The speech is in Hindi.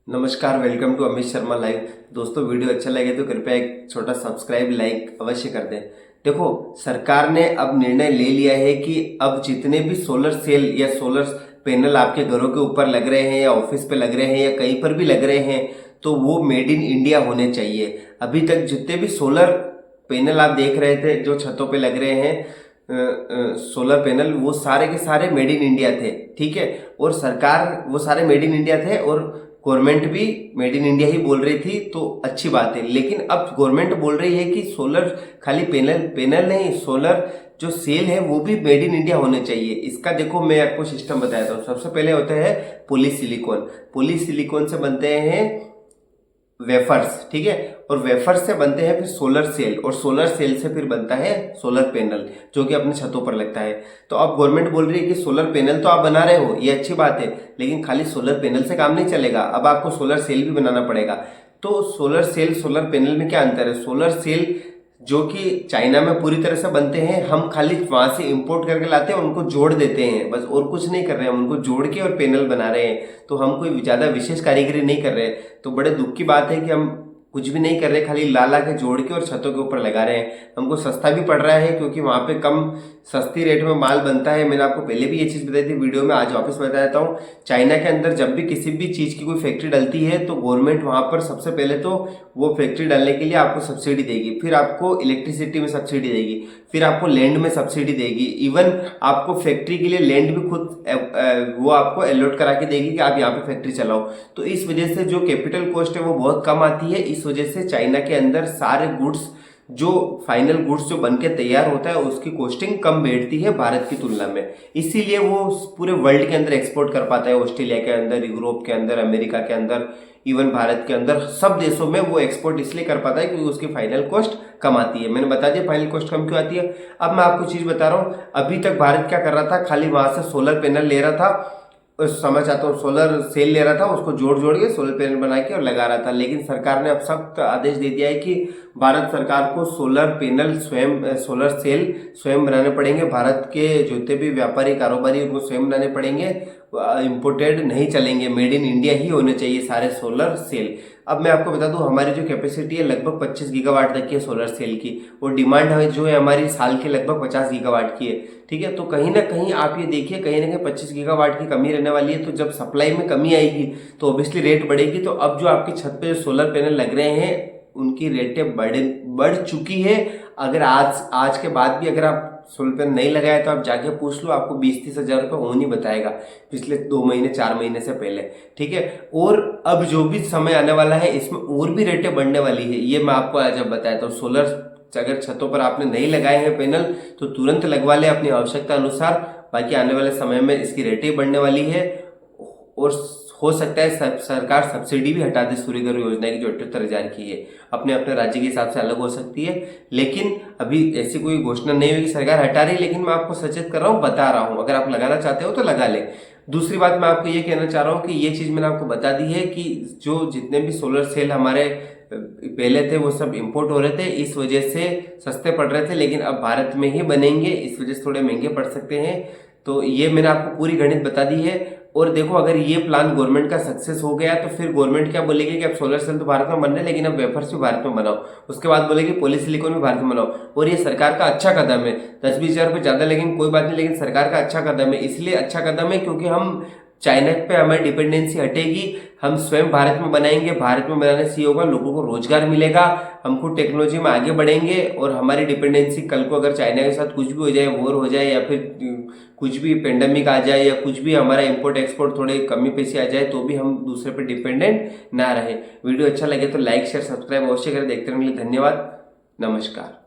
नमस्कार, welcome to Amit Sharma live. दोस्तों, वीडियो अच्छा लगे तो कृपया एक छोटा सब्सक्राइब लाइक अवश्य कर दें। देखो, सरकार ने अब निर्णय ले लिया है कि अब जितने भी सोलर सेल या सोलर पैनल आपके घरों के ऊपर लग रहे हैं या ऑफिस पे लग रहे हैं या कहीं पर भी लग रहे हैं, तो वो मेड इन इंडिया होने चाहिए। अभी तक जितने भी सोलर पैनल आप देख रहे थे जो छतों पे लग रहे हैं, सोलर पैनल, वो सारे के सारे मेड इन इंडिया थे। ठीक है, और सरकार वो सारे मेड इन इंडिया थे और गवर्नमेंट भी मेड इन इंडिया ही बोल रही थी, तो अच्छी बात है। लेकिन अब गवर्नमेंट बोल रही है कि सोलर खाली पैनल पैनल नहीं, सोलर जो सेल है वो भी मेड इन इंडिया होने चाहिए। इसका देखो, मैं आपको सिस्टम बताता हूँ। सबसे पहले होता है पॉलीसिलिकॉन। पॉलीसिलिकॉन से बनते हैं वेफर्स, ठीक है, और वेफर्स से बनते हैं फिर सोलर सेल, और सोलर सेल से फिर बनता है सोलर पैनल जो कि अपने छतों पर लगता है। तो अब गवर्नमेंट बोल रही है कि सोलर पैनल तो आप बना रहे हो, ये अच्छी बात है, लेकिन खाली सोलर पैनल से काम नहीं चलेगा, अब आपको सोलर सेल भी बनाना पड़ेगा। तो सोलर सेल सोलर पैनल में क्या अंतर है? सोलर सेल जो कि चाइना में पूरी तरह से बनते हैं, हम खाली वहां से इंपोर्ट करके लाते हैं, उनको जोड़ देते हैं बस, और कुछ नहीं कर रहे हैं, हम उनको जोड़ के और पैनल बना रहे हैं। तो हम कोई ज्यादा विशेष कारीगरी नहीं कर रहे हैं। तो बड़े दुख की बात है कि हम कुछ भी नहीं कर रहे, खाली ला के जोड़ के और छतों के ऊपर लगा रहे हैं। हमको सस्ता भी पड़ रहा है क्योंकि वहां पे कम सस्ती रेट में माल बनता है। मैंने आपको पहले भी ये चीज बताई थी वीडियो में, आज वापस बता देता हूँ। चाइना के अंदर जब भी किसी भी चीज की कोई फैक्ट्री डलती है तो गवर्नमेंट वहां पर सबसे पहले तो वो फैक्ट्री डालने के लिए आपको सब्सिडी देगी, फिर आपको इलेक्ट्रिसिटी में सब्सिडी देगी, फिर आपको लैंड में सब्सिडी देगी, इवन आपको फैक्ट्री के लिए लैंड भी खुद वो आपको अलॉट करा के देगी कि आप यहाँ पे फैक्ट्री चलाओ। तो इस वजह से जो कैपिटल कॉस्ट है वो बहुत कम आती है। इस वजह से चाइना के अंदर सारे गुड्स, जो फाइनल गुड्स जो बन के तैयार होता है, उसकी कॉस्टिंग कम बैठती है भारत की तुलना में। इसीलिए वो पूरे वर्ल्ड के अंदर एक्सपोर्ट कर पाता है, ऑस्ट्रेलिया के अंदर, यूरोप के अंदर, अमेरिका के अंदर, इवन भारत के अंदर, सब देशों में वो एक्सपोर्ट इसलिए कर पाता है क्योंकि उसकी फाइनल कॉस्ट कम आती है। मैंने बता दिया फाइनल कॉस्ट कम क्यों आती है। अब मैं आपको चीज बता रहा हूँ, अभी तक भारत क्या कर रहा था, खाली वहां से सोलर पैनल ले रहा था, समझ आता हूँ, सोलर सेल ले रहा था, उसको जोड़ जोड़ के सोलर पैनल बना के और लगा रहा था। लेकिन सरकार ने अब सख्त आदेश दे दिया है कि भारत सरकार को सोलर पैनल स्वयं, सोलर सेल स्वयं बनाने पड़ेंगे। भारत के जितने भी व्यापारी कारोबारी उनको स्वयं बनाने पड़ेंगे, इंपोर्टेड नहीं चलेंगे, मेड इन इंडिया ही होने चाहिए सारे सोलर सेल। अब मैं आपको बता दूं, हमारी जो कैपेसिटी है लगभग 25 गीगावाट तक की है सोलर सेल की, और डिमांड है जो है हमारी साल के लगभग 50 गीगावाट की है। ठीक है, तो कहीं ना कहीं आप ये देखिए, कहीं ना कहीं 25 गीगावाट की कमी रहने वाली है। तो जब सप्लाई में कमी आएगी तो ऑब्वियसली रेट बढ़ेगी। तो अब जो आपकी छत पे जो सोलर पैनल लग रहे हैं उनकी रेटें बढ़ चुकी है। अगर आज के बाद भी अगर आप सोलर पैनल नहीं लगाया तो आप जाके पूछ लो, आपको 20-30 हजार रुपये हो नहीं बताएगा पिछले 2 महीने 4 महीने से पहले। ठीक है, और अब जो भी समय आने वाला है इसमें और भी रेटें बढ़ने वाली है, ये मैं आपको आज अब बताया। तो सोलर अगर छतों पर आपने नहीं लगाए हैं पैनल तो तुरंत लगवा ले अपनी आवश्यकता अनुसार, बाकी आने वाले समय में इसकी रेटें बढ़ने वाली है। और हो सकता है सरकार सब्सिडी भी हटा दे सूर्य घर योजना की जो 78,000 की है, अपने अपने राज्य के हिसाब से अलग हो सकती है। लेकिन अभी ऐसी कोई घोषणा नहीं हुई कि सरकार हटा रही, लेकिन मैं आपको सचेत कर रहा हूँ, बता रहा हूँ, अगर आप लगाना चाहते हो तो लगा ले। दूसरी बात मैं आपको ये कहना चाह रहा हूँ कि ये चीज मैंने आपको बता दी है कि जो जितने भी सोलर सेल हमारे पहले थे वो सब इंपोर्ट हो रहे थे, इस वजह से सस्ते पड़ रहे थे, लेकिन अब भारत में ही बनेंगे, इस वजह से थोड़े महंगे पड़ सकते हैं। तो ये मैंने आपको पूरी गणित बता दी है। और देखो, अगर ये प्लान गवर्नमेंट का सक्सेस हो गया तो फिर गवर्नमेंट क्या बोलेगी कि अब सोलर सेल तो भारत में बन रहे, लेकिन अब वेफर्स भी भारत में बनाओ। उसके बाद बोलेगी पॉलीसिलिकॉन भी भारत में बनाओ। और ये सरकार का अच्छा कदम है, 10-20 हजार रुपये ज्यादा, लेकिन कोई बात नहीं, लेकिन सरकार का अच्छा कदम है। इसलिए अच्छा कदम है क्योंकि हम चाइना पे हमारी डिपेंडेंसी हटेगी, हम स्वयं भारत में बनाएंगे, भारत में बनाने से होगा लोगों को रोजगार मिलेगा, हम खुद टेक्नोलॉजी में आगे बढ़ेंगे, और हमारी डिपेंडेंसी कल को अगर चाइना के साथ कुछ भी हो जाए, वॉर हो जाए, या फिर कुछ भी पेंडेमिक आ जाए, या कुछ भी हमारा इंपोर्ट एक्सपोर्ट थोड़े कमी पैसे आ जाए, तो भी हम दूसरे पे डिपेंडेंट ना रहे। वीडियो अच्छा लगे तो लाइक शेयर सब्सक्राइब अवश्य करें। देखते रहने के लिए धन्यवाद। नमस्कार।